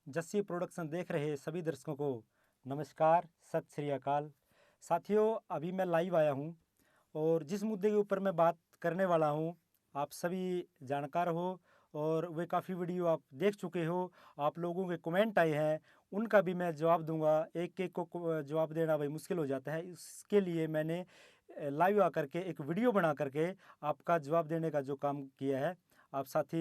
Jassi production देख रहे सभी दर्शकों को नमस्कार, सत श्री अकाल। साथियों, अभी मैं लाइव आया हूँ और जिस मुद्दे के ऊपर मैं बात करने वाला हूँ, आप सभी जानकार हो और वे काफ़ी वीडियो आप देख चुके हो। आप लोगों के कमेंट आए हैं, उनका भी मैं जवाब दूंगा। एक एक को जवाब देना भाई मुश्किल हो जाता है, इसके लिए मैंने लाइव आकर के एक वीडियो बना करके आपका जवाब देने का जो काम किया है। आप साथी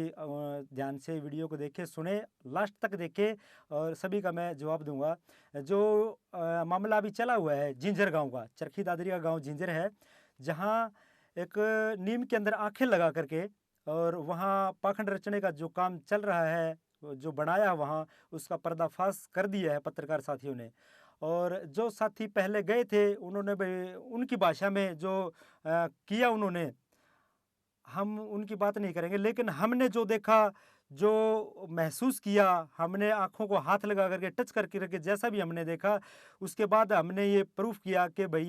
ध्यान से वीडियो को देखें, सुने, लास्ट तक देखें और सभी का मैं जवाब दूंगा। जो मामला अभी चला हुआ है जिंजर गांव का, चरखी दादरी का गांव जिंजर है, जहां एक नीम के अंदर आंखें लगा करके और वहां पाखंड रचने का जो काम चल रहा है, जो बनाया वहां, उसका पर्दाफाश कर दिया है पत्रकार साथियों ने। और जो साथी पहले गए थे उन्होंने भी उनकी भाषा में जो किया उन्होंने, हम उनकी बात नहीं करेंगे, लेकिन हमने जो देखा, जो महसूस किया, हमने आँखों को हाथ लगा करके टच करके जैसा भी हमने देखा, उसके बाद हमने ये प्रूफ किया कि भाई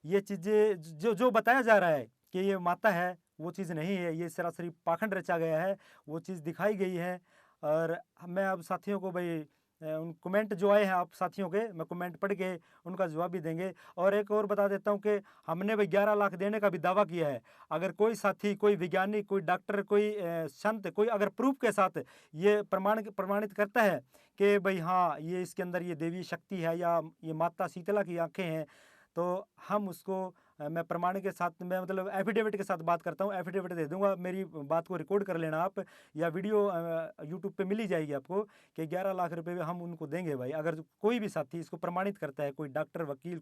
ये चीज़ें जो जो बताया जा रहा है कि ये माता है, वो चीज़ नहीं है, ये सरासरी पाखंड रचा गया है, वो चीज़ दिखाई गई है। और मैं अब साथियों को भाई उन कमेंट जो आए हैं आप साथियों के, मैं कमेंट पढ़ के उनका जवाब भी देंगे। और एक और बता देता हूँ कि हमने भाई 11 लाख देने का भी दावा किया है। अगर कोई साथी, कोई वैज्ञानिक, कोई डॉक्टर, कोई संत, कोई अगर प्रूफ के साथ ये प्रमाणित करता है कि भाई हाँ, ये इसके अंदर ये देवी शक्ति है या ये माता शीतला की आंखें हैं, तो हम उसको मैं प्रमाण के साथ, मैं मतलब एफिडेविट के साथ बात करता हूँ, एफिडेविट दे दूंगा। मेरी बात को रिकॉर्ड कर लेना आप, या वीडियो यूट्यूब पे मिल ही जाएगी आपको कि 11 लाख रुपए हम उनको देंगे भाई, अगर कोई भी साथी इसको प्रमाणित करता है, कोई डॉक्टर, वकील,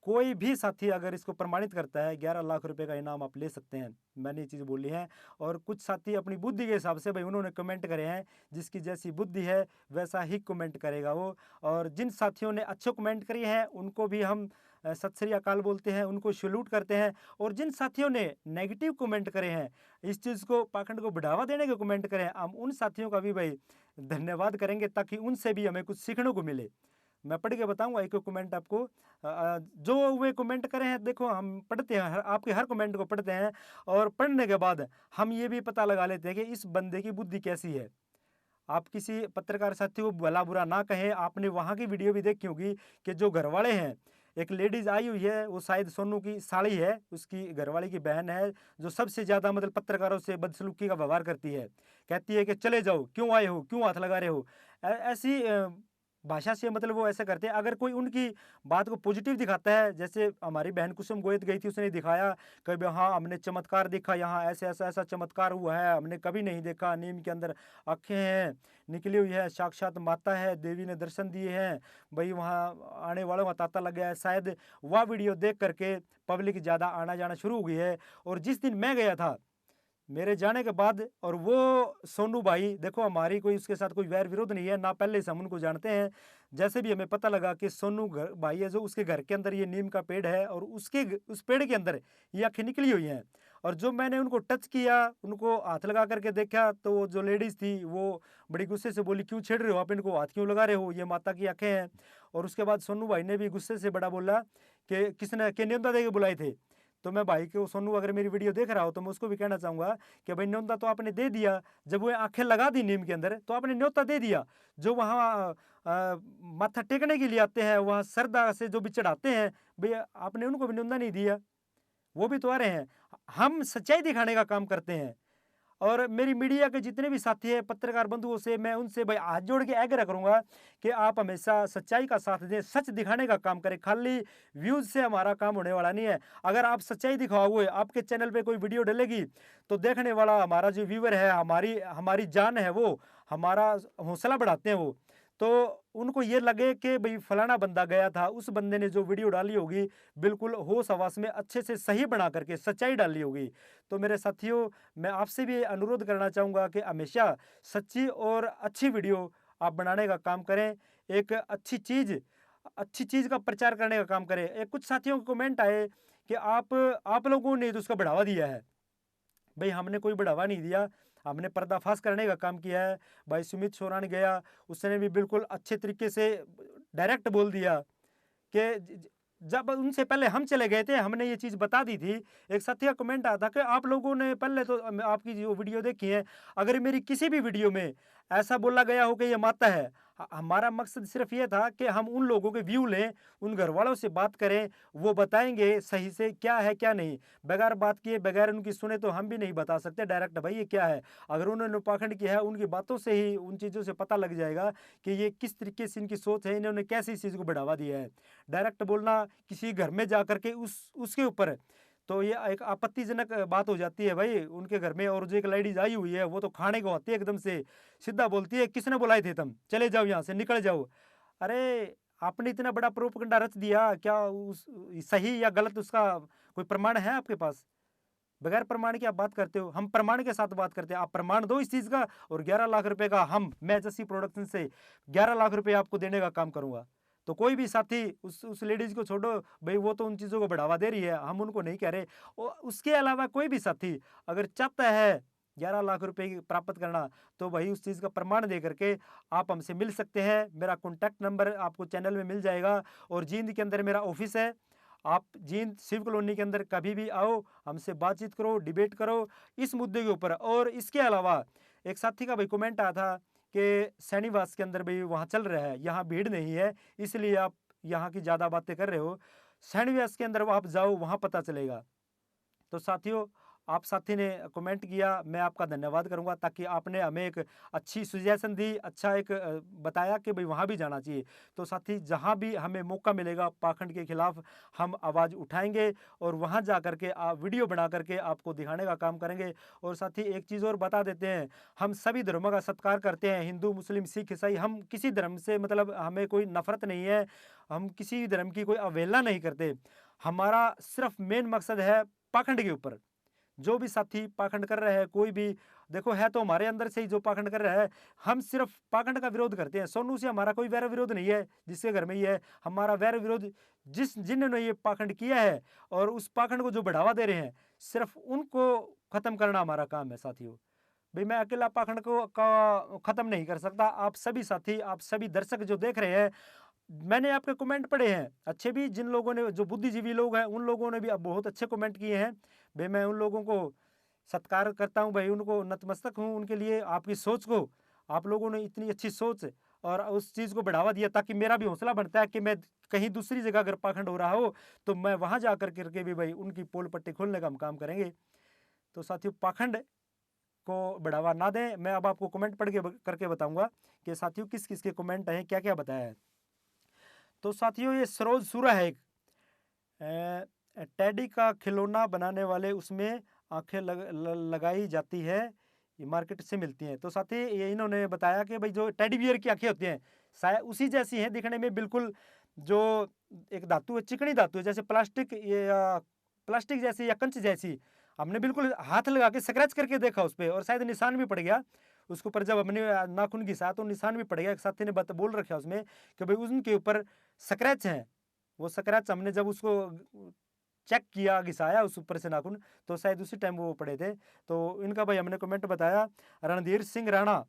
कोई भी साथी अगर इसको प्रमाणित करता है, 11 लाख रुपए का इनाम आप ले सकते हैं। मैंने ये चीज़ बोली है। और कुछ साथी अपनी बुद्धि के हिसाब से भाई उन्होंने कमेंट करे हैं, जिसकी जैसी बुद्धि है वैसा ही कमेंट करेगा वो। और जिन साथियों ने अच्छे कमेंट करे हैं उनको भी हम सत श्री अकाल बोलते हैं, उनको सैल्यूट करते हैं। और जिन साथियों ने नेगेटिव कमेंट करे हैं, इस चीज़ को, पाखंड को बढ़ावा देने के कमेंट करे हैं, हम उन साथियों का भी भाई धन्यवाद करेंगे, ताकि उनसे भी हमें कुछ सीखने को मिले। मैं पढ़ के बताऊंगा एक कमेंट आपको। जो वे कमेंट करे हैं, देखो हम पढ़ते हैं, आपके हर कमेंट को पढ़ते हैं, और पढ़ने के बाद हम ये भी पता लगा लेते हैं कि इस बंदे की बुद्धि कैसी है। आप किसी पत्रकार साथी को भला बुरा ना कहें। आपने वहाँ की वीडियो भी देखी होगी कि जो घरवाले हैं, एक लेडीज आई हुई है, वो शायद सोनू की साली है, उसकी घरवाली की बहन है, जो सबसे ज़्यादा मतलब पत्रकारों से बदसलूकी का व्यवहार करती है। कहती है कि चले जाओ, क्यों आए हो, क्यों हाथ लगा रहे हो, ऐसी भाषा से मतलब वो ऐसा करते हैं। अगर कोई उनकी बात को पॉजिटिव दिखाता है, जैसे हमारी बहन कुसुम गोयत गई थी, उसने दिखाया कभी, हाँ हमने चमत्कार देखा, यहाँ ऐसे ऐसा ऐसा चमत्कार हुआ है, हमने कभी नहीं देखा, नीम के अंदर आँखें हैं निकली हुई है, साक्षात माता है, देवी ने दर्शन दिए हैं भाई, वहाँ आने वालों का तांता लग गया है। शायद वह वीडियो देख करके पब्लिक ज़्यादा आना जाना शुरू हो गई है। और जिस दिन मैं गया था, मेरे जाने के बाद, और वो सोनू भाई, देखो हमारी कोई उसके साथ कोई वैर विरोध नहीं है ना, पहले से हम उनको जानते हैं। जैसे भी हमें पता लगा कि सोनू भाई है, जो उसके घर के अंदर ये नीम का पेड़ है और उस पेड़ के अंदर ये आँखें निकली हुई हैं। और जो मैंने उनको टच किया, उनको हाथ लगा करके देखा, तो वो जो लेडीज़ थी वो बड़ी गुस्से से बोली, क्यों छेड़ रहे हो आप इनको, हाथ क्यों लगा रहे हो, ये माता की आँखें हैं। और उसके बाद सोनू भाई ने भी गुस्से से बड़ा बोला कि किसने के न्योता दे के बुलाए थे। तो मैं भाई को, सोनू अगर मेरी वीडियो देख रहा हो तो मैं उसको भी कहना चाहूँगा कि भाई न्योता तो आपने दे दिया, जब वो आंखें लगा दी नीम के अंदर तो आपने न्योता दे दिया। जो वहाँ माथा टेकने के लिए आते हैं, वहाँ श्रद्धा से जो भी चढ़ाते हैं, भाई आपने उनको भी न्योता नहीं दिया, वो भी तो आ रहे हैं। हम सच्चाई दिखाने का काम करते हैं। और मेरी मीडिया के जितने भी साथी हैं, पत्रकार बंधुओं से मैं उनसे भाई हाथ जोड़ के आग्रह करूंगा कि आप हमेशा सच्चाई का साथ दें, सच दिखाने का काम करें। खाली व्यूज से हमारा काम होने वाला नहीं है। अगर आप सच्चाई दिखाओगे, आपके चैनल पे कोई वीडियो डलेगी, तो देखने वाला हमारा जो व्यूअर है, हमारी हमारी जान है, वो हमारा हौसला बढ़ाते हैं। वो तो उनको ये लगे कि भाई फलाना बंदा गया था, उस बंदे ने जो वीडियो डाली होगी बिल्कुल होश हवास में अच्छे से सही बना करके सच्चाई डाली होगी। तो मेरे साथियों, मैं आपसे भी अनुरोध करना चाहूँगा कि हमेशा सच्ची और अच्छी वीडियो आप बनाने का काम करें। एक अच्छी चीज़ का प्रचार करने का काम करें। एक कुछ साथियों के कमेंट आए कि आप लोगों ने तो उसका बढ़ावा दिया है। भाई हमने कोई बढ़ावा नहीं दिया, हमने पर्दाफाश करने का काम किया है। भाई सुमित सोरान गया, उसने भी बिल्कुल अच्छे तरीके से डायरेक्ट बोल दिया कि जब उनसे पहले हम चले गए थे, हमने ये चीज़ बता दी थी। एक साथी का कमेंट आया था कि आप लोगों ने पहले तो आपकी जो वीडियो देखी है, अगर मेरी किसी भी वीडियो में ऐसा बोला गया हो कि ये माता है, हमारा मकसद सिर्फ ये था कि हम उन लोगों के व्यू लें, उन घरवालों से बात करें, वो बताएँगे सही से क्या है, क्या नहीं। बगैर बात किए, बगैर उनकी सुने तो हम भी नहीं बता सकते डायरेक्ट भाई ये क्या है। अगर उन्होंने पाखंड किया है, उनकी बातों से ही उन चीज़ों से पता लग जाएगा कि ये किस तरीके से इनकी सोच है, इन्होंने कैसे इस चीज़ को बढ़ावा दिया है। डायरेक्ट बोलना किसी घर में जा कर के उसके ऊपर, तो ये एक आपत्तिजनक बात हो जाती है भाई उनके घर में। और जो एक लेडीज आई हुई है वो तो खाने को आती है एकदम से, सीधा बोलती है किसने बुलाए थे तुम, चले जाओ यहाँ से, निकल जाओ। अरे आपने इतना बड़ा प्रोपगंडा रच दिया, क्या उस सही या गलत उसका कोई प्रमाण है आपके पास? बगैर प्रमाण की आप बात करते हो, हम प्रमाण के साथ बात करते हैं, आप प्रमाण दो इस चीज़ का। और 11 लाख रुपए का मैं जस्सी प्रोडक्शन से 11 लाख रुपए आपको देने का काम करूंगा। तो कोई भी साथी उस लेडीज को छोड़ो भाई, वो तो उन चीज़ों को बढ़ावा दे रही है, हम उनको नहीं कह रहे। और उसके अलावा कोई भी साथी अगर चाहता है 11 लाख रुपए प्राप्त करना, तो भाई उस चीज़ का प्रमाण दे करके आप हमसे मिल सकते हैं। मेरा कॉन्टैक्ट नंबर आपको चैनल में मिल जाएगा। और जींद के अंदर मेरा ऑफिस है, आप जींद शिव कॉलोनी के अंदर कभी भी आओ, हमसे बातचीत करो, डिबेट करो इस मुद्दे के ऊपर। और इसके अलावा एक साथी का भाई कमेंट आया था कि सैनिवास के अंदर भी वहाँ चल रहा है, यहाँ भीड़ नहीं है, इसलिए आप यहाँ की ज़्यादा बातें कर रहे हो। सैनिवास के अंदर आप जाओ, वहाँ पता चलेगा। तो साथियों, आप साथी ने कमेंट किया, मैं आपका धन्यवाद करूंगा, ताकि आपने हमें एक अच्छी सजेशन दी, अच्छा एक बताया कि भाई वहाँ भी जाना चाहिए। तो साथी, जहाँ भी हमें मौका मिलेगा पाखंड के खिलाफ हम आवाज़ उठाएंगे और वहाँ जा करके वीडियो बना करके आपको दिखाने का काम करेंगे। और साथी एक चीज़ और बता देते हैं, हम सभी धर्मों का सत्कार करते हैं, हिंदू मुस्लिम सिख ईसाई, हम किसी धर्म से मतलब हमें कोई नफरत नहीं है, हम किसी धर्म की कोई अवहेलना नहीं करते। हमारा सिर्फ मेन मकसद है पाखंड के ऊपर। जो भी साथी पाखंड कर रहे हैं, कोई भी देखो है तो हमारे अंदर से ही जो पाखंड कर रहा है, हम सिर्फ पाखंड का विरोध करते हैं। सोनू से हमारा कोई वैर विरोध नहीं है, जिसके घर में ये है। हमारा वैर विरोध जिन्होंने ये पाखंड किया है और उस पाखंड को जो बढ़ावा दे रहे हैं, सिर्फ उनको खत्म करना हमारा काम है साथियों। भाई मैं अकेला पाखंड को का खत्म नहीं कर सकता। आप सभी साथी, आप सभी दर्शक जो देख रहे हैं, मैंने आपके कमेंट पढ़े हैं अच्छे भी, जिन लोगों ने, जो बुद्धिजीवी लोग हैं, उन लोगों ने भी अब बहुत अच्छे कमेंट किए हैं। भाई मैं उन लोगों को सत्कार करता हूं भाई, उनको नतमस्तक हूं उनके लिए। आपकी सोच को, आप लोगों ने इतनी अच्छी सोच और उस चीज़ को बढ़ावा दिया, ताकि मेरा भी हौसला बढ़ता है कि मैं कहीं दूसरी जगह अगर पाखंड हो रहा हो तो मैं वहां जा करके भी भाई उनकी पोल पट्टी खोलने का हम काम करेंगे। तो साथियों, पाखंड को बढ़ावा ना दें। मैं अब आपको कमेंट पढ़ के करके बताऊंगा कि साथियों किस किस के कमेंट हैं, क्या क्या बताया है। तो साथियों, ये सरोज सूरा है एक, टेडी का खिलौना बनाने वाले, उसमें आंखें लगाई जाती है, ये मार्केट से मिलती हैं। तो साथी, ये इन्होंने बताया कि भाई जो टेडी बियर की आंखें होती हैं, शायद उसी जैसी हैं दिखने में बिल्कुल। जो एक धातु है, चिकनी धातु है, जैसे प्लास्टिक या प्लास्टिक जैसी या कंच जैसी। हमने बिल्कुल हाथ लगा के स्क्रैच करके देखा उस पर, और शायद निशान भी पड़ गया उसके ऊपर। जब हमने नाखून घिसा तो निशान भी पड़ गया। एक साथी ने बोल रखा उसमें कि भाई उनके ऊपर स्क्रैच है। वो स्क्रैच हमने जब उसको चेक किया, घिसाया उस ऊपर से नाखून, तो शायद उसी टाइम वो पड़े थे। तो इनका भाई हमने कमेंट बताया। रणधीर सिंह राणा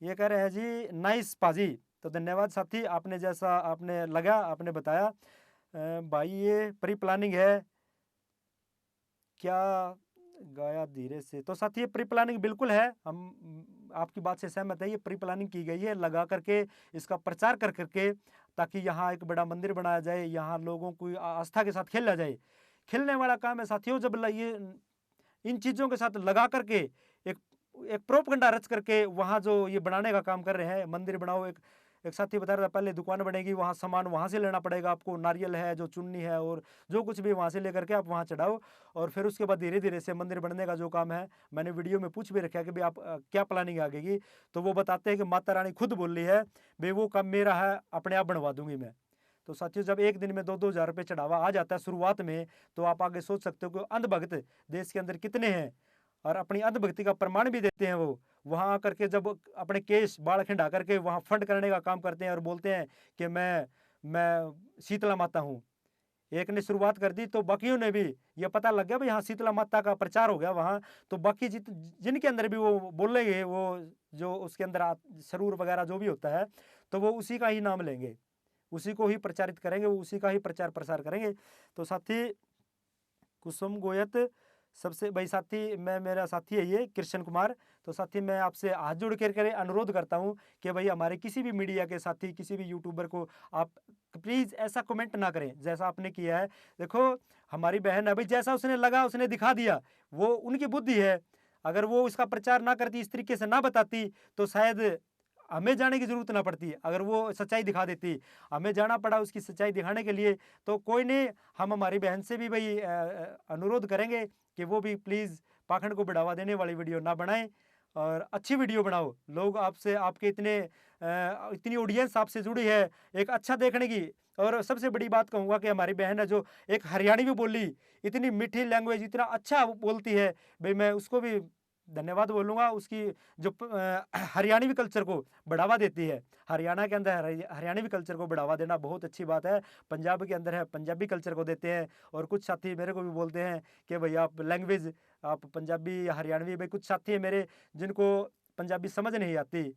ये कह रहे हैं जी, नाइस पाजी। तो धन्यवाद साथी, आपने जैसा आपने लगा आपने बताया। भाई ये प्री प्लानिंग है क्या, गाया धीरे से। तो साथी, ये प्री प्लानिंग बिल्कुल है, हम आपकी बात से सहमत है। ये प्री प्लानिंग की गई है, लगा करके इसका प्रचार कर करके, ताकि यहाँ एक बड़ा मंदिर बनाया जाए, यहाँ लोगों को आस्था के साथ खेला जाए। खेलने वाला काम है साथियों। जब ये इन चीज़ों के साथ लगा करके एक एक प्रोपगंडा रच करके वहाँ जो ये बनाने का काम कर रहे हैं, मंदिर बनाओ, एक साथी बता रहा था पहले दुकान बनेगी, वहाँ सामान वहाँ से लेना पड़ेगा आपको, नारियल है, जो चुन्नी है और जो कुछ भी वहाँ से लेकर के आप वहाँ चढ़ाओ। और फिर उसके बाद धीरे धीरे से मंदिर बनने का जो काम है, मैंने वीडियो में पूछ भी रखा है कि भाई आप क्या प्लानिंग आगे की। तो वो बताते हैं कि माता रानी खुद बोल रही है भाई वो काम मेरा है, अपने आप बनवा दूंगी मैं। तो साथियों, जब एक दिन में 2-2 हज़ार रुपये चढ़ावा आ जाता है शुरुआत में, तो आप आगे सोच सकते हो कि अंधभक्त देश के अंदर कितने हैं, और अपनी अंधभक्ति का प्रमाण भी देते हैं। वो वहाँ आकर के जब अपने केस बाल खिंडा करके वहाँ फंड करने का काम करते हैं और बोलते हैं कि मैं शीतला माता हूँ। एक ने शुरुआत कर दी तो बाकियों ने भी ये पता लग गया भाई हाँ शीतला माता का प्रचार हो गया वहाँ, तो बाकी जिनके अंदर भी वो बोलेंगे, वो जो उसके अंदर सरूर वगैरह जो भी होता है, तो वो उसी का ही नाम लेंगे, उसी को ही प्रचारित करेंगे, उसी का ही प्रचार प्रसार करेंगे। तो साथी कुसुम गोयत सबसे भाई साथी, मैं मेरा साथी है ये कृष्ण कुमार। तो साथी मैं आपसे हाथ जोड़ कर अनुरोध करता हूँ कि भाई हमारे किसी भी मीडिया के साथी, किसी भी यूट्यूबर को आप प्लीज़ ऐसा कमेंट ना करें जैसा आपने किया है। देखो हमारी बहन है भाई, जैसा उसने लगा उसने दिखा दिया, वो उनकी बुद्धि है। अगर वो इसका प्रचार ना करती, इस तरीके से ना बताती, तो शायद हमें जाने की ज़रूरत ना पड़ती। अगर वो सच्चाई दिखा देती, हमें जाना पड़ा उसकी सच्चाई दिखाने के लिए, तो कोई नहीं, हम हमारी बहन से भी भाई अनुरोध करेंगे कि वो भी प्लीज़ पाखंड को बढ़ावा देने वाली वीडियो ना बनाएं और अच्छी वीडियो बनाओ। लोग आपसे, आपके इतनी ऑडियंस आपसे जुड़ी है एक अच्छा देखने की। और सबसे बड़ी बात कहूँगा कि हमारी बहन है जो एक हरियाणवी बोली, इतनी मीठी लैंग्वेज, इतना अच्छा बोलती है भाई, मैं उसको भी धन्यवाद बोलूँगा। उसकी जो हरियाणवी कल्चर को बढ़ावा देती है, हरियाणा के अंदर हरियाणवी कल्चर को बढ़ावा देना बहुत अच्छी बात है। पंजाब के अंदर है, पंजाबी कल्चर को देते हैं। और कुछ साथी मेरे को भी बोलते हैं कि भाई आप लैंग्वेज, आप पंजाबी हरियाणवी, भाई कुछ साथी है मेरे जिनको पंजाबी समझ नहीं आती,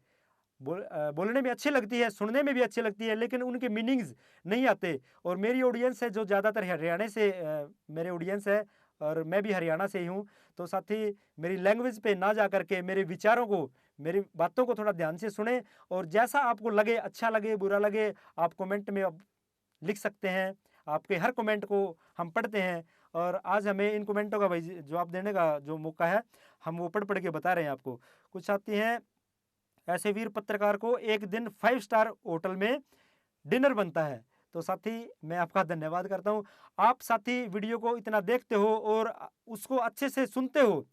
बोलने में अच्छी लगती है, सुनने में भी अच्छी लगती है, लेकिन उनके मीनिंग्स नहीं आते। और मेरी ऑडियंस है जो ज़्यादातर हरियाणा से मेरे ऑडियंस है, और मैं भी हरियाणा से ही हूँ। तो साथी मेरी लैंग्वेज पे ना जा करके मेरे विचारों को, मेरी बातों को थोड़ा ध्यान से सुने, और जैसा आपको लगे, अच्छा लगे बुरा लगे, आप कमेंट में आप लिख सकते हैं। आपके हर कमेंट को हम पढ़ते हैं, और आज हमें इन कमेंटों का भाई जवाब देने का जो मौका है, हम वो पढ़ पढ़ के बता रहे हैं आपको। कुछ साथी हैं, ऐसे वीर पत्रकार को एक दिन 5 स्टार होटल में डिनर बनता है। तो साथी मैं आपका धन्यवाद करता हूँ। आप साथी वीडियो को इतना देखते हो और उसको अच्छे से सुनते हो,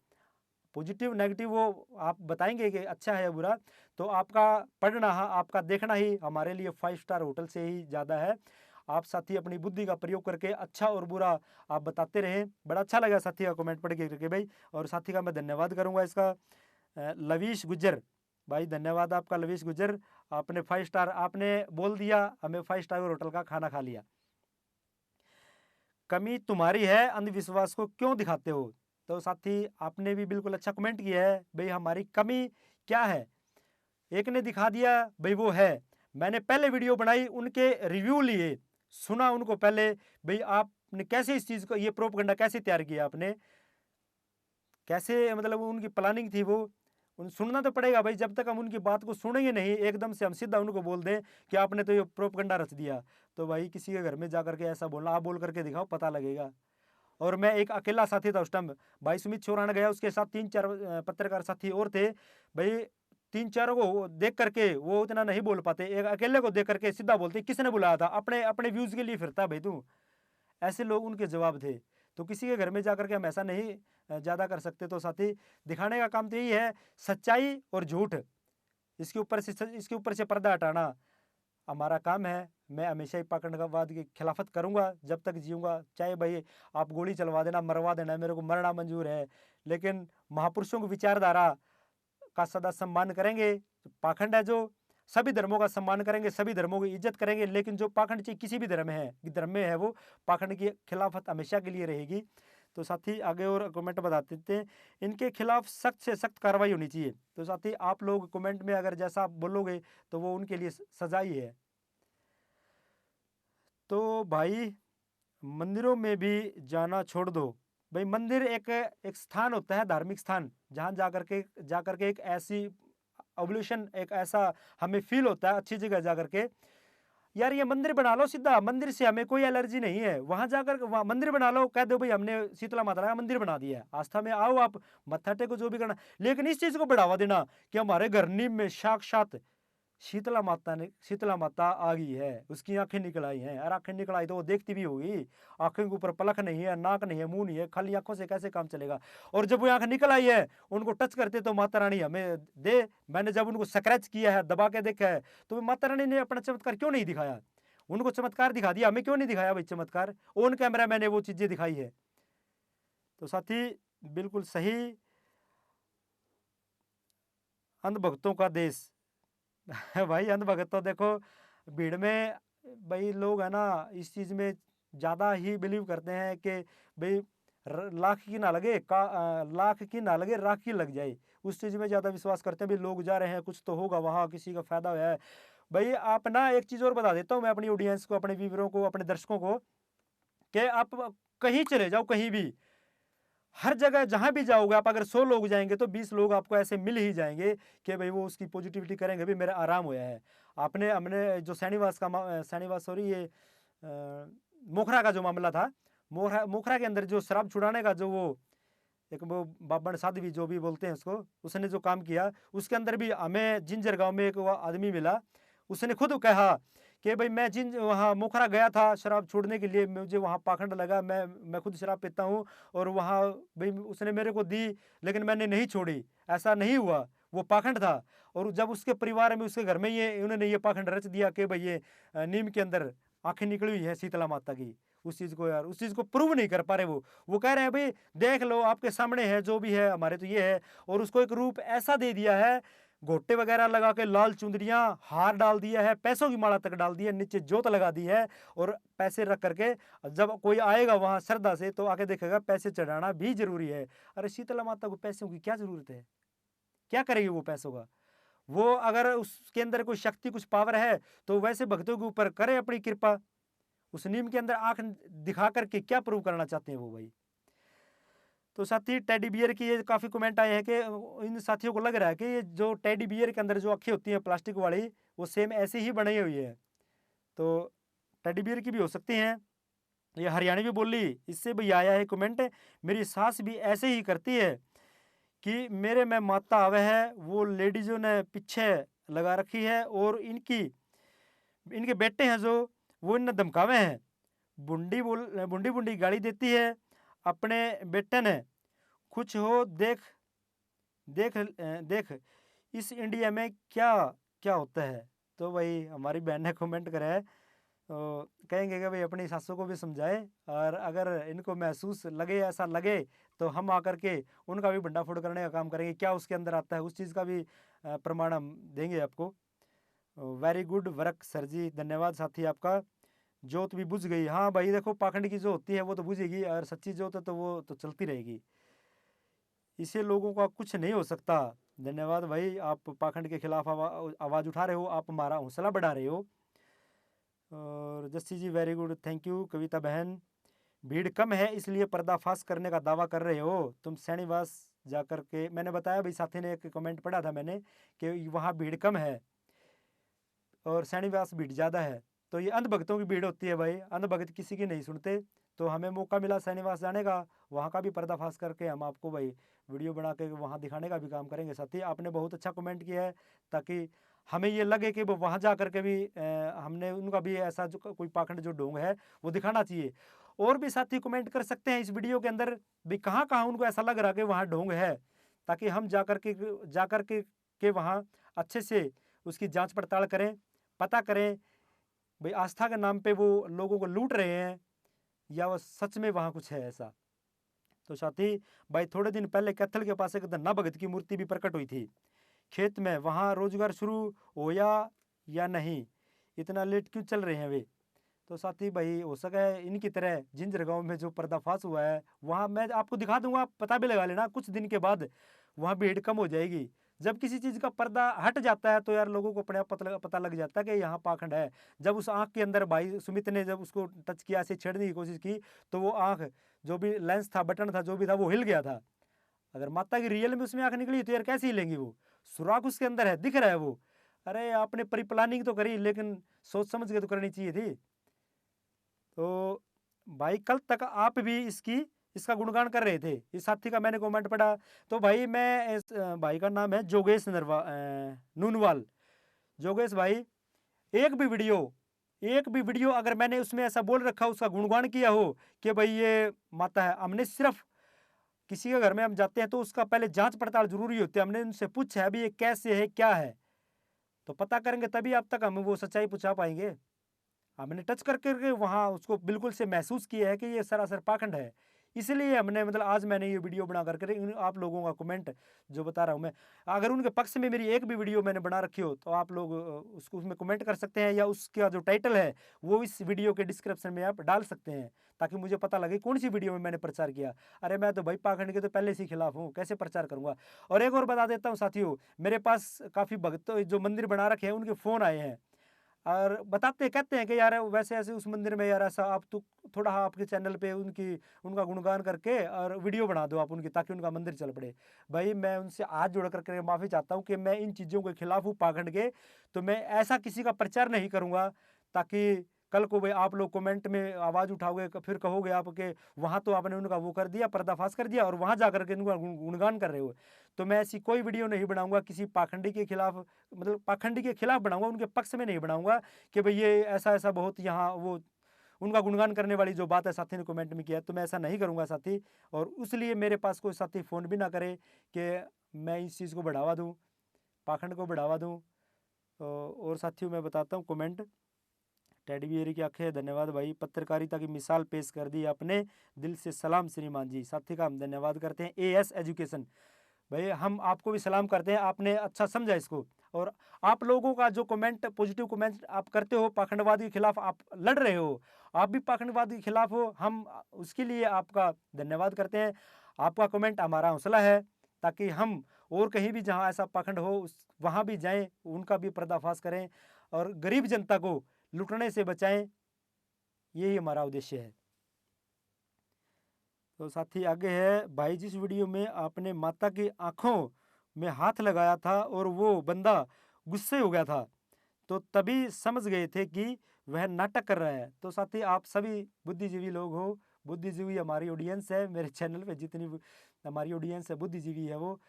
पॉजिटिव नेगेटिव वो आप बताएंगे कि अच्छा है या बुरा, तो आपका पढ़ना, आपका देखना ही हमारे लिए 5 स्टार होटल से ही ज़्यादा है। आप साथी अपनी बुद्धि का प्रयोग करके अच्छा और बुरा आप बताते रहें। बड़ा अच्छा लगा साथी का कमेंट पढ़ के करके भाई। और साथी का मैं धन्यवाद करूँगा इसका, लवीश गुज्जर भाई, धन्यवाद आपका लवीश गुज्जर। आपने 5 स्टार आपने बोल दिया, हमें 5 स्टार होटल का खाना खा लिया। कमी तुम्हारी है, अंधविश्वास को क्यों दिखाते हो? तो साथी आपने भी बिल्कुल अच्छा कमेंट किया है भाई, हमारी कमी क्या है? एक ने दिखा दिया भाई वो है। मैंने पहले वीडियो बनाई, उनके रिव्यू लिए, सुना उनको पहले, भाई आपने कैसे इस चीज़ को, ये प्रोपगंडा कैसे तैयार किया आपने, कैसे मतलब उनकी प्लानिंग थी वो, सुनना तो पड़ेगा भाई। जब तक हम उनकी बात को सुनेंगे नहीं, एकदम से हम सीधा उनको बोल दें कि आपने तो ये प्रोपगंडा रच दिया, तो भाई किसी के घर में जा करके ऐसा बोलना, आप बोल करके दिखाओ, पता लगेगा। और मैं एक अकेला साथी था उस टाइम, भाई सुमित चौराना गया, उसके साथ 3-4 पत्रकार साथी और थे भाई। 3-4 को देख करके वो उतना नहीं बोल पाते, एक अकेले को देख करके सीधा बोलते किसने बुलाया था, अपने अपने व्यूज़ के लिए फिरता भाई तू। ऐसे लोग उनके जवाब थे। तो किसी के घर में जा करके हम ऐसा नहीं ज़्यादा कर सकते। तो साथी दिखाने का काम तो यही है, सच्चाई और झूठ, इसके ऊपर से पर्दा हटाना हमारा काम है। मैं हमेशा ही पाखंडवाद की खिलाफत करूंगा जब तक जीऊंगा। चाहे भाई आप गोली चलवा देना, मरवा देना, मेरे को मरना मंजूर है, लेकिन महापुरुषों की विचारधारा का सदा सम्मान करेंगे। पाखंड है जो, सभी धर्मों का सम्मान करेंगे, सभी धर्मों की इज्जत करेंगे, लेकिन जो पाखंड चाहिए किसी भी धर्म में है, वो पाखंड की खिलाफत हमेशा के लिए रहेगी। तो साथी आगे और कमेंट बताते थे, इनके खिलाफ सख्त से सख्त कार्रवाई होनी चाहिए। तो साथी आप लोग कमेंट में अगर जैसा आप बोलोगे तो वो उनके लिए सजा ही है। तो भाई मंदिरों में भी जाना छोड़ दो। भाई मंदिर एक एक स्थान होता है, धार्मिक स्थान, जहाँ जा करके एक ऐसी एवोल्यूशन, एक ऐसा हमें फील होता है अच्छी जगह जा करके। यार ये मंदिर बना लो सीधा, मंदिर से हमें कोई एलर्जी नहीं है, वहां जाकर वहां मंदिर बना लो, कह दो भाई हमने शीतला माता का मंदिर बना दिया है, आस्था में आओ आप, मत्था टेको, जो भी करना। लेकिन इस चीज को बढ़ावा देना कि हमारे घर नीम में साक्षात शीतला माता आ गई है, उसकी आंखें निकल आई हैं। और आंखें निकल आई तो वो देखती भी होगी, आंखों के ऊपर पलक नहीं है, नाक नहीं है, मुंह नहीं है, खाली आंखों से कैसे काम चलेगा? और जब वो आंख निकल आई है, उनको टच करते तो माता रानी हमें दे। मैंने जब उनको स्क्रैच किया है, दबा के देखा है, तो माता रानी ने अपना चमत्कार क्यों नहीं दिखाया? उनको चमत्कार दिखा दिया, हमें क्यों नहीं दिखाया भाई चमत्कार? ऑन कैमरा मैंने वो चीजें दिखाई है। तो साथी बिल्कुल सही, अंधभक्तों का देश। भाई अंधभक्त तो देखो भीड़ में, भाई लोग है ना इस चीज में ज्यादा ही बिलीव करते हैं कि भाई लाख की ना लगे लाख की ना लगे, राख की लग जाए, उस चीज में ज्यादा विश्वास करते हैं। भाई लोग जा रहे हैं, कुछ तो होगा वहाँ, किसी का फायदा है, भाई आप ना एक चीज़ और बता देता हूँ मैं अपनी ऑडियंस को, अपने व्यूअरों को, अपने दर्शकों को, कि आप कहीं चले जाओ, कहीं भी, हर जगह जहाँ भी जाओगे आप, अगर 100 लोग जाएँगे तो 20 लोग आपको ऐसे मिल ही जाएँगे कि भई वो उसकी पॉजिटिविटी करेंगे, भई मेरा आराम होया है। आपने हमने जो सैनीवास सॉरी ये मोखरा का जो मामला था, मोखरा के अंदर जो शराब छुड़ाने का जो वो एक वो बाबड़ साध्वी जो भी बोलते हैं उसको, उसने जो काम किया, उसके अंदर भी हमें जिंजर गाँव में एक वो आदमी मिला, उसने खुद कहा कि भाई मैं वहाँ मोखरा गया था शराब छोड़ने के लिए, मुझे वहाँ पाखंड लगा, मैं खुद शराब पीता हूँ और वहाँ भाई उसने मेरे को दी, लेकिन मैंने नहीं छोड़ी, ऐसा नहीं हुआ, वो पाखंड था। और जब उसके परिवार में, उसके घर में ये उन्होंने ये पाखंड रच दिया कि भाई ये नीम के अंदर आंखें निकली हुई है शीतला माता की, उस चीज़ को यार, उस चीज़ को प्रूव नहीं कर पा रहे वो कह रहे हैं भाई देख लो आपके सामने है, जो भी है हमारे तो ये है, और उसको एक रूप ऐसा दे दिया है, घोटे वगैरह लगा के, लाल चुंदरियां, हार डाल दिया है, पैसों की माला तक डाल दी है, नीचे जोत लगा दी है, और पैसे रख करके जब कोई आएगा वहां श्रद्धा से तो आके देखेगा पैसे चढ़ाना भी जरूरी है। अरे शीतला माता को पैसों की क्या जरूरत है, क्या करेगी वो पैसों का? वो अगर उसके अंदर कोई शक्ति, कुछ पावर है तो वैसे भक्तों के ऊपर करे अपनी कृपा। उस नीम के अंदर आंख दिखा करके क्या प्रूव करना चाहते हैं वो भाई? तो साथी टेडी बियर की ये काफ़ी कमेंट आए हैं कि इन साथियों को लग रहा है कि ये जो टेडी बियर के अंदर जो आँखें होती हैं प्लास्टिक वाली, वो सेम ऐसी ही बनाई हुई है। तो टेडी बियर की भी हो सकती हैं। ये हरियाणवी बोली, इससे भी आया है कमेंट, मेरी सास भी ऐसे ही करती है कि मेरे में माता आवे है, वो लेडीज़ों ने पीछे लगा रखी है, और इनके बेटे हैं जो, वो इन्हें धमकावे हैं। बूढ़ी बूढ़ी गाली देती है अपने बेटे ने, कुछ हो देख देख देख इस इंडिया में क्या क्या होता है। तो भाई हमारी बहन ने कमेंट करा है, तो कहेंगे कि भाई अपनी सासों को भी समझाए, और अगर इनको महसूस लगे, ऐसा लगे, तो हम आकर के उनका भी भंडाफोड़ करने का काम करेंगे, क्या उसके अंदर आता है उस चीज़ का भी प्रमाण हम देंगे आपको। वेरी गुड वर्क सर जी, धन्यवाद साथी आपका। जोत भी बुझ गई, हाँ भाई देखो पाखंड की जो होती है वो तो बुझेगी, और सच्ची जोत है तो वो तो चलती रहेगी, इससे लोगों का कुछ नहीं हो सकता। धन्यवाद भाई, आप पाखंड के खिलाफ आवाज़ उठा रहे हो, आप हमारा हौसला बढ़ा रहे हो। और जस्सी जी वेरी गुड, थैंक यू। कविता बहन, भीड़ कम है इसलिए पर्दाफाश करने का दावा कर रहे हो तुम सैनीवास जाकर के? मैंने बताया भाई, साथी ने एक कमेंट पढ़ा था मैंने कि वहाँ भीड़ कम है और सैनीवास भीड़ ज़्यादा है। तो ये अंधभक्तों की भीड़ होती है भाई, अंधभक्त किसी की नहीं सुनते। तो हमें मौका मिला सैनीवास जाने का, वहाँ का भी पर्दाफाश करके हम आपको भाई वीडियो बना के वहाँ दिखाने का भी काम करेंगे। साथी आपने बहुत अच्छा कमेंट किया है, ताकि हमें ये लगे कि वो वहाँ जा करके भी हमने उनका भी ऐसा जो कोई पाखंड जो ढोंग है वो दिखाना चाहिए। और भी साथी कमेंट कर सकते हैं इस वीडियो के अंदर भी, कहाँ कहाँ उनको ऐसा लग रहा कि वहाँ ढोंग है, ताकि हम जा कर के वहाँ अच्छे से उसकी जांच पड़ताल करें, पता करें भाई आस्था के नाम पे वो लोगों को लूट रहे हैं या वो सच में वहाँ कुछ है ऐसा। तो साथी भाई थोड़े दिन पहले कैथल के पास एक धन्ना भगत की मूर्ति भी प्रकट हुई थी खेत में, वहाँ रोजगार शुरू होया या नहीं, इतना लेट क्यों चल रहे हैं वे? तो साथी भाई हो सका है इनकी तरह जिंजर गांव में जो पर्दाफाश हुआ है, वहाँ मैं आपको दिखा दूंगा, पता भी लगा लेना, कुछ दिन के बाद वहाँ भीड़ कम हो जाएगी। जब किसी चीज़ का पर्दा हट जाता है तो यार लोगों को अपने आप पता लग जाता है कि यहाँ पाखंड है। जब उस आँख के अंदर भाई सुमित ने जब उसको टच किया, ऐसे छेड़ने की कोशिश की, तो वो आँख जो भी लेंस था, बटन था, जो भी था, वो हिल गया था। अगर माता की रियल में उसमें आँख निकली तो यार कैसे हिलेंगी वो? सुराख उसके अंदर है, दिख रहा है वो। अरे आपने प्लानिंग तो करी, लेकिन सोच समझ के तो करनी चाहिए थी। तो भाई कल तक आप भी इसका गुणगान कर रहे थे, इस साथी का मैंने कमेंट पढ़ा। तो भाई मैं इस भाई का नाम है जोगेश नूनवाल। जोगेश भाई, एक भी वीडियो अगर मैंने उसमें ऐसा बोल रखा, उसका गुणगान किया हो कि भाई ये माता है, हमने सिर्फ किसी के घर में हम जाते हैं तो उसका पहले जांच पड़ताल जरूरी होती है, हमने उनसे पूछा है अभी ये कैसे है, क्या है, तो पता करेंगे तभी अब तक हम वो सच्चाई पूछा पाएंगे। हमने टच करके वहाँ उसको बिल्कुल से महसूस किया है कि ये सरासर पाखंड है, इसलिए हमने मतलब आज मैंने ये वीडियो बना करके आप लोगों का कमेंट जो बता रहा हूँ मैं, अगर उनके पक्ष में मेरी एक भी वीडियो मैंने बना रखी हो तो आप लोग उसको उसमें कमेंट कर सकते हैं, या उसका जो टाइटल है वो इस वीडियो के डिस्क्रिप्शन में आप डाल सकते हैं, ताकि मुझे पता लगे कौन सी वीडियो में मैंने प्रचार किया। अरे मैं तो भाई पाखंड के तो पहले से खिलाफ हूँ, कैसे प्रचार करूँगा? और एक और बता देता हूँ साथियों, मेरे पास काफ़ी भक्त जो मंदिर बना रखे हैं उनके फ़ोन आए हैं और बताते कहते हैं कि यार वैसे ऐसे उस मंदिर में यार ऐसा, आप तो थोड़ा आपके चैनल पे उनका गुणगान करके और वीडियो बना दो आप उनकी, ताकि उनका मंदिर चल पड़े। भाई मैं उनसे हाथ जोड़ करके माफ़ी चाहता हूँ कि मैं इन चीज़ों के खिलाफ हूँ पाखंड के, तो मैं ऐसा किसी का प्रचार नहीं करूँगा, ताकि कल को भाई आप लोग कमेंट में आवाज़ उठाओगे, फिर कहोगे आप कि वहाँ तो आपने उनका वो कर दिया, पर्दाफाश कर दिया, और वहाँ जा करके उनका गुणगान कर रहे हो। तो मैं ऐसी कोई वीडियो नहीं बनाऊंगा किसी पाखंडी के खिलाफ, मतलब पाखंडी के खिलाफ बनाऊंगा, उनके पक्ष में नहीं बनाऊंगा कि भाई ये ऐसा ऐसा बहुत यहाँ वो उनका गुणगान करने वाली जो बात है साथी ने कमेंट में किया, तो मैं ऐसा नहीं करूंगा साथी। और उसलिए मेरे पास कोई साथी फ़ोन भी ना करे कि मैं इस चीज़ को बढ़ावा दूँ, पाखंड को बढ़ावा दूँ। और साथियों मैं बताता हूँ कमेंट, टेडी बियर की आंखें, धन्यवाद भाई, पत्रकारिता की मिसाल पेश कर दी आपने, दिल से सलाम श्रीमान जी। साथी का हम धन्यवाद करते हैं। एएस एजुकेशन भाई हम आपको भी सलाम करते हैं, आपने अच्छा समझा इसको। और आप लोगों का जो कमेंट, पॉजिटिव कमेंट आप करते हो, पाखंडवाद के खिलाफ आप लड़ रहे हो, आप भी पाखंडवाद के खिलाफ हो, हम उसके लिए आपका धन्यवाद करते हैं। आपका कमेंट हमारा हौसला है, ताकि हम और कहीं भी जहां ऐसा पाखंड हो वहां भी जाएं, उनका भी पर्दाफाश करें और गरीब जनता को लुटने से बचाएं, यही हमारा उद्देश्य है। तो साथी आगे है, भाई जिस वीडियो में आपने माता की आंखों में हाथ लगाया था और वो बंदा गुस्से हो गया था, तो तभी समझ गए थे कि वह नाटक कर रहा है। तो साथी आप सभी बुद्धिजीवी लोग हो, बुद्धिजीवी हमारी ऑडियंस है, मेरे चैनल पे जितनी हमारी ऑडियंस है बुद्धिजीवी है, वो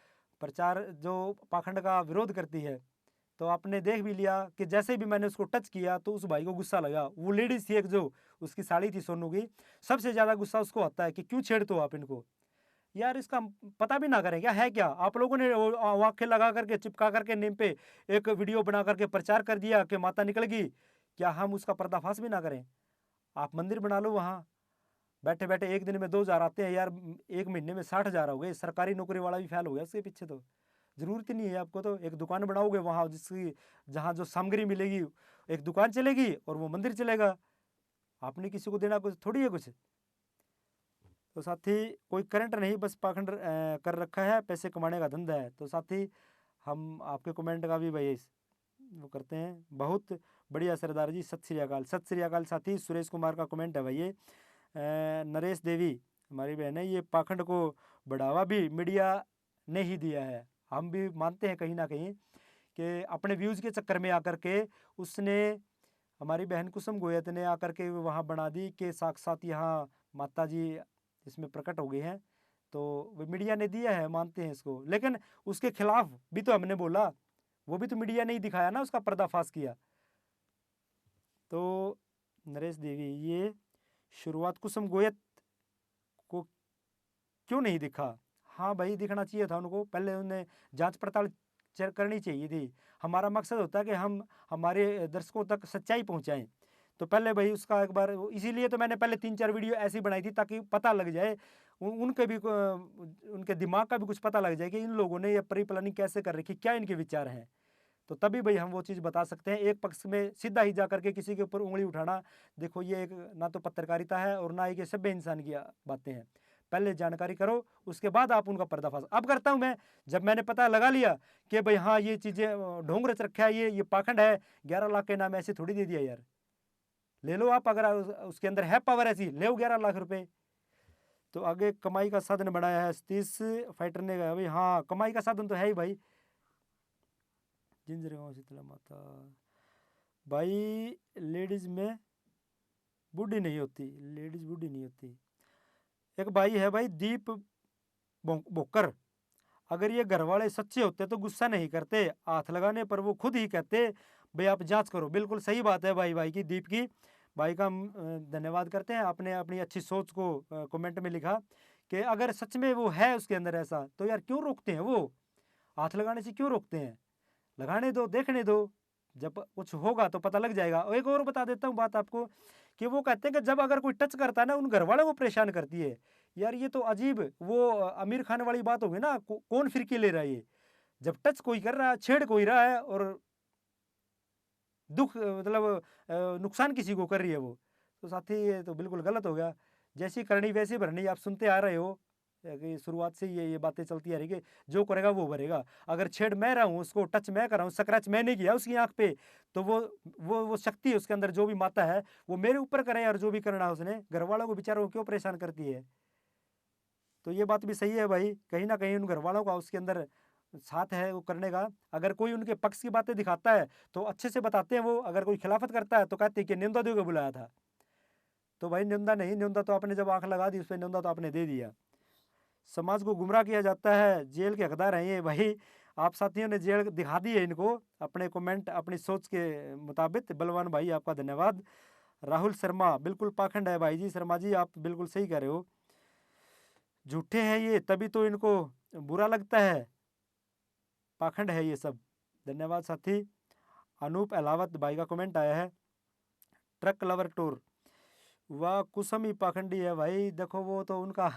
प्रचार जो पाखंड का विरोध करती है। तो आपने देख भी लिया कि जैसे भी मैंने उसको टच किया तो उस भाई को गुस्सा लगा। वो लेडीज थी एक, जो उसकी साड़ी थी सोनू की, सबसे ज़्यादा गुस्सा उसको आता है कि क्यों छेड़ते हो आप इनको। यार इसका पता भी ना करें क्या है, क्या आप लोगों ने आंखें लगा करके चिपका करके नेम पे एक वीडियो बना करके प्रचार कर दिया कि माता निकल गई, क्या हम उसका पर्दाफाश भी ना करें? आप मंदिर बना लो वहाँ, बैठे बैठे एक दिन में 2,000 आते हैं यार, एक महीने में 60,000 हो गए। सरकारी नौकरी वाला भी फेल हो गया उसके पीछे। तो ज़रूरत ही नहीं है आपको, तो एक दुकान बनाओगे वहाँ जिसकी जहाँ जो सामग्री मिलेगी, एक दुकान चलेगी और वो मंदिर चलेगा। आपने किसी को देना कुछ थोड़ी है कुछ। तो साथी कोई करंट नहीं, बस पाखंड कर रखा है, पैसे कमाने का धंधा है। तो साथी हम आपके कमेंट का भी भाई वो करते हैं। बहुत बढ़िया सरदार जी, सत श्री अकाल। सत श्री अकाल साथी, सुरेश कुमार का कमेंट है भाई ये। नरेश देवी हमारी बहन है, ये पाखंड को बढ़ावा भी मीडिया ने ही दिया है। हम भी मानते हैं कहीं ना कहीं कि अपने व्यूज़ के चक्कर में आकर के उसने, हमारी बहन कुसुम गोयत ने आकर के वहाँ बना दी कि साक्षात यहाँ माता जी इसमें प्रकट हो गए हैं। तो वो मीडिया ने दिया है, मानते हैं इसको, लेकिन उसके खिलाफ भी तो हमने बोला, वो भी तो मीडिया ने ही दिखाया ना, उसका पर्दाफाश किया। तो नरेश देवी, ये शुरुआत कुसुम गोयत को क्यों नहीं दिखा? हाँ भाई दिखना चाहिए था उनको, पहले उन्हें जांच पड़ताल करनी चाहिए थी। हमारा मकसद होता है कि हम हमारे दर्शकों तक सच्चाई पहुंचाएं। तो पहले भाई उसका एक बार, इसीलिए तो मैंने पहले 3-4 वीडियो ऐसी बनाई थी ताकि पता लग जाए, उनके भी उनके दिमाग का भी कुछ पता लग जाए कि इन लोगों ने ये प्री प्लानिंग कैसे कर रखी, क्या इनके विचार हैं। तो तभी भाई हम वो चीज़ बता सकते हैं। एक पक्ष में सीधा ही जा करके किसी के ऊपर उंगली उठाना, देखो ये एक ना तो पत्रकारिता है और ना एक सभ्य इंसान की बातें हैं। पहले जानकारी करो, उसके बाद आप उनका पर्दाफाश। अब करता हूँ मैं, जब मैंने पता लगा लिया कि भाई हाँ ये चीज़ें ढोंग रच रखा है, ये पाखंड है, 11 लाख के नाम ऐसे थोड़ी दे दिया यार। ले लो आप, अगर उसके अंदर है पावर ऐसी, ले 11 लाख रुपए। तो आगे कमाई का साधन बनाया है सतीश फाइटर ने कहा। भाई हाँ कमाई का साधन तो है ही भाई। जिंजर गाँव शीतला माता भाई, लेडीज में बूढ़ी नहीं होती, लेडीज बूढ़ी नहीं होती। एक भाई है भाई दीप भोकर, अगर ये घर वाले सच्चे होते तो गुस्सा नहीं करते, हाथ लगाने पर वो खुद ही कहते भाई आप जांच करो। बिल्कुल सही बात है भाई की, दीप की भाई का हम धन्यवाद करते हैं। आपने अपनी अच्छी सोच को कमेंट में लिखा कि अगर सच में वो है उसके अंदर ऐसा, तो यार क्यों रोकते हैं वो, हाथ लगाने से क्यों रोकते हैं? लगाने दो, देखने दो, जब कुछ होगा तो पता लग जाएगा। और एक और बता देता हूँ बात आपको, कि वो कहते हैं कि जब अगर कोई टच करता है ना, उन घर वालों को परेशान करती है। यार ये तो अजीब, वो आमिर खान वाली बात होगी ना, कौन फिरकी ले रहा है ये? जब टच कोई कर रहा है, छेड़ कोई रहा है और दुख मतलब नुकसान किसी को कर रही है वो, तो साथी ये तो बिल्कुल गलत हो गया। जैसी करनी वैसी भरनी, आप सुनते आ रहे हो, कि शुरुआत से ही ये बातें चलती आ रही कि जो करेगा वो भरेगा। अगर छेड़ मैं रहा हूँ, उसको टच मैं कर रहा हूँ, स्क्रैच मैंने किया उसकी आँख पे, तो वो शक्ति है उसके अंदर, जो भी माता है वो मेरे ऊपर करे यार, जो भी करना है उसने, घर वालों को बेचारों को क्यों परेशान करती है। तो ये बात भी सही है भाई, कहीं ना कहीं उन घर वालों का उसके अंदर साथ है वो करने का। अगर कोई उनके पक्ष की बातें दिखाता है तो अच्छे से बताते हैं वो, अगर कोई खिलाफत करता है तो कहते हैं कि निंदा देके बुलाया था। तो भाई निंदा नहीं, निंदा तो आपने जब आंख लगा दी उस पर, निंदा तो आपने दे दिया। समाज को गुमराह किया जाता है, जेल के हकदार हैं ये भाई। आप साथियों ने जेल दिखा दी है इनको, अपने कमेंट अपनी सोच के मुताबिक। बलवान भाई आपका धन्यवाद। राहुल शर्मा, बिल्कुल पाखंड है भाई जी, शर्मा जी आप बिल्कुल सही कह रहे हो, झूठे हैं ये तभी तो इनको बुरा लगता है, पाखंड है ये सब। धन्यवाद साथी। अनूप अलावत भाई का कमेंट आया है, ट्रक लवर टूर, वह कुसम ही पाखंडी है भाई। देखो वो तो उनका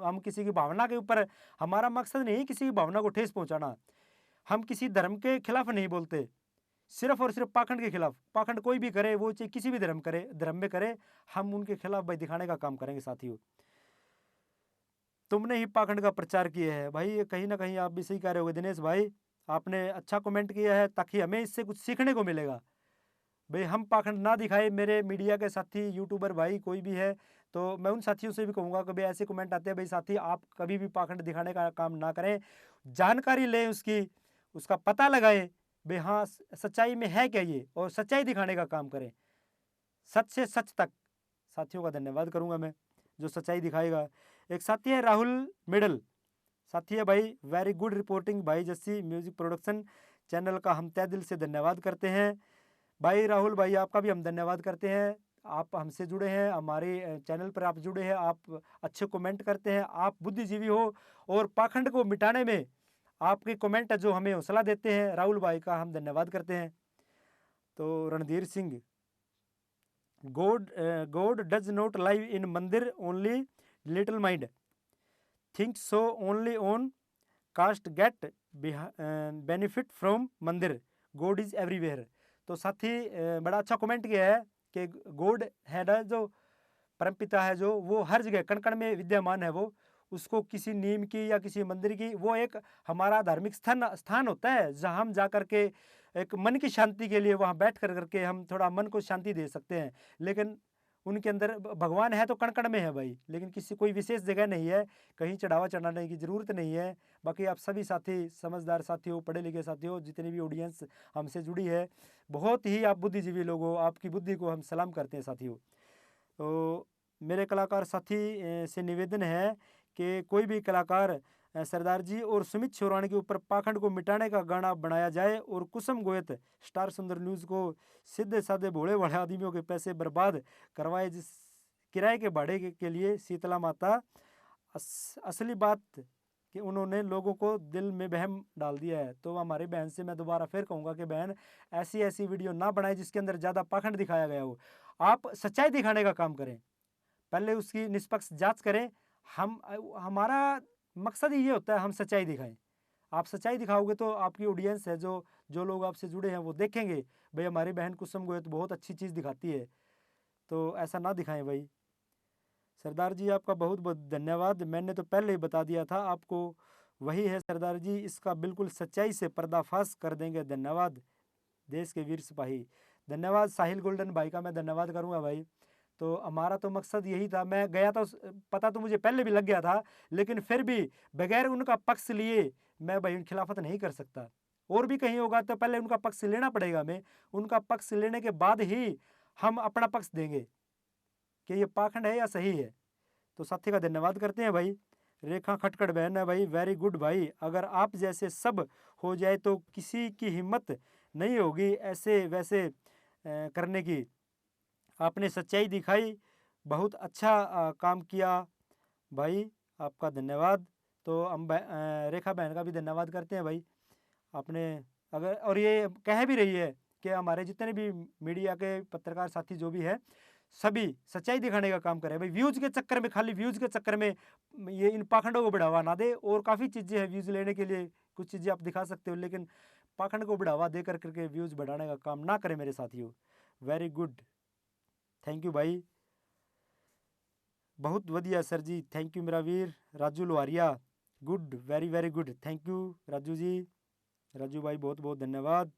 हम किसी की भावना के ऊपर, हमारा मकसद नहीं किसी की भावना को ठेस पहुंचाना। हम किसी धर्म के खिलाफ नहीं बोलते, सिर्फ और सिर्फ पाखंड के खिलाफ। पाखंड कोई भी करे, वो चाहे किसी भी धर्म में करे, हम उनके खिलाफ भाई दिखाने का काम करेंगे साथियों। तुमने ही पाखंड का प्रचार किया है भाई, कहीं ना कहीं आप भी सही कह रहे हो दिनेश भाई, आपने अच्छा कमेंट किया है, ताकि हमें इससे कुछ सीखने को मिलेगा। भाई हम पाखंड ना दिखाए, मेरे मीडिया के साथी यूट्यूबर भाई कोई भी है, तो मैं उन साथियों से भी कहूँगा, कभी ऐसे कमेंट आते हैं भाई साथी आप कभी भी पाखंड दिखाने का काम ना करें, जानकारी लें उसकी, उसका पता लगाएं भाई हाँ सच्चाई में है क्या ये, और सच्चाई दिखाने का काम करें, सच से सच तक। साथियों का धन्यवाद करूँगा मैं जो सच्चाई दिखाएगा। एक साथी है राहुल मिडल, साथी है भाई, वेरी गुड रिपोर्टिंग भाई, जस्सी म्यूजिक प्रोडक्शन चैनल का हम तहे दिल से धन्यवाद करते हैं भाई। राहुल भाई आपका भी हम धन्यवाद करते हैं, आप हमसे जुड़े हैं, हमारे चैनल पर आप जुड़े हैं, आप अच्छे कमेंट करते हैं, आप बुद्धिजीवी हो और पाखंड को मिटाने में आपके कमेंट जो हमें हौसला देते हैं, राहुल भाई का हम धन्यवाद करते हैं। तो Randhir Singh, God does not live in मंदिर, only little mind think so, only on caste get benefit from mandir, God is everywhere. तो साथी बड़ा अच्छा कमेंट किया है कि गॉड है ना, जो परमपिता है, जो वो हर जगह कण कण में विद्यमान है, वो उसको किसी नीम की या किसी मंदिर की, वो एक हमारा धार्मिक स्थान होता है जहाँ हम जा करके एक मन की शांति के लिए वहाँ बैठ कर करके हम थोड़ा मन को शांति दे सकते हैं। लेकिन उनके अंदर भगवान है तो कण कण में है भाई, लेकिन किसी कोई विशेष जगह नहीं है, कहीं चढ़ावा चढ़ाने की ज़रूरत नहीं है। बाकी आप सभी साथी समझदार साथी हो, पढ़े लिखे साथी हो, जितनी भी ऑडियंस हमसे जुड़ी है, बहुत ही आप बुद्धिजीवी लोग हो, आपकी बुद्धि को हम सलाम करते हैं साथियों। तो मेरे कलाकार साथी से निवेदन है कि कोई भी कलाकार सरदार जी और सुमित शिवराणी के ऊपर पाखंड को मिटाने का गाना बनाया जाए, और कुसुम गोयत स्टार सुंदर न्यूज़ को सीधे साधे भोले भाले आदमियों के पैसे बर्बाद करवाए, जिस किराए के भाड़े के लिए शीतला माता। असली बात कि उन्होंने लोगों को दिल में वहम डाल दिया है। तो हमारी बहन से मैं दोबारा फिर कहूँगा कि बहन ऐसी ऐसी वीडियो ना बनाए जिसके अंदर ज़्यादा पाखंड दिखाया गया हो, आप सच्चाई दिखाने का काम करें, पहले उसकी निष्पक्ष जांच करें। हमारा मकसद ही ये होता है, हम सच्चाई दिखाएं। आप सच्चाई दिखाओगे तो आपकी ऑडियंस है, जो जो लोग आपसे जुड़े हैं वो देखेंगे भाई हमारी बहन कुसुम गोयत बहुत अच्छी चीज़ दिखाती है, तो ऐसा ना दिखाएं भाई। सरदार जी आपका बहुत बहुत धन्यवाद, मैंने तो पहले ही बता दिया था आपको, वही है सरदार जी, इसका बिल्कुल सच्चाई से पर्दाफाश कर देंगे। धन्यवाद देश के वीर सिपाही। धन्यवाद साहिल गोल्डन भाई का मैं धन्यवाद करूँगा भाई। तो हमारा तो मकसद यही था, मैं गया तो पता तो मुझे पहले भी लग गया था, लेकिन फिर भी बगैर उनका पक्ष लिए मैं भाई खिलाफत नहीं कर सकता। और भी कहीं होगा तो पहले उनका पक्ष लेना पड़ेगा, मैं उनका पक्ष लेने के बाद ही हम अपना पक्ष देंगे कि ये पाखंड है या सही है। तो साथी का धन्यवाद करते हैं भाई। रेखा खटखट बहन है भाई, वेरी गुड भाई, अगर आप जैसे सब हो जाए तो किसी की हिम्मत नहीं होगी ऐसे वैसे करने की। आपने सच्चाई दिखाई, बहुत अच्छा काम किया भाई, आपका धन्यवाद। तो हम रेखा बहन का भी धन्यवाद करते हैं भाई। आपने अगर और ये कह भी रही है कि हमारे जितने भी मीडिया के पत्रकार साथी जो भी है, सभी सच्चाई दिखाने का काम करें भाई। व्यूज़ के चक्कर में, खाली व्यूज़ के चक्कर में ये इन पाखंडों को बढ़ावा ना दे। और काफ़ी चीज़ें हैं व्यूज़ लेने के लिए, कुछ चीज़ें आप दिखा सकते हो, लेकिन पाखंड को बढ़ावा दे करके व्यूज़ बढ़ाने का काम ना करें मेरे साथियों। वेरी गुड, थैंक यू भाई। बहुत वधिया सर जी, थैंक यू मेरा वीर। Raju Loharia, good, very very good, thank you Raju ji. Raju भाई बहुत बहुत धन्यवाद।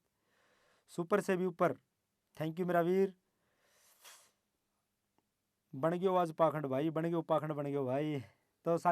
सुपर से भी ऊपर, थैंक यू मेरा वीर। बन गयो आज पाखंड भाई, बन गयो पाखंड, बन गयो भाई। तो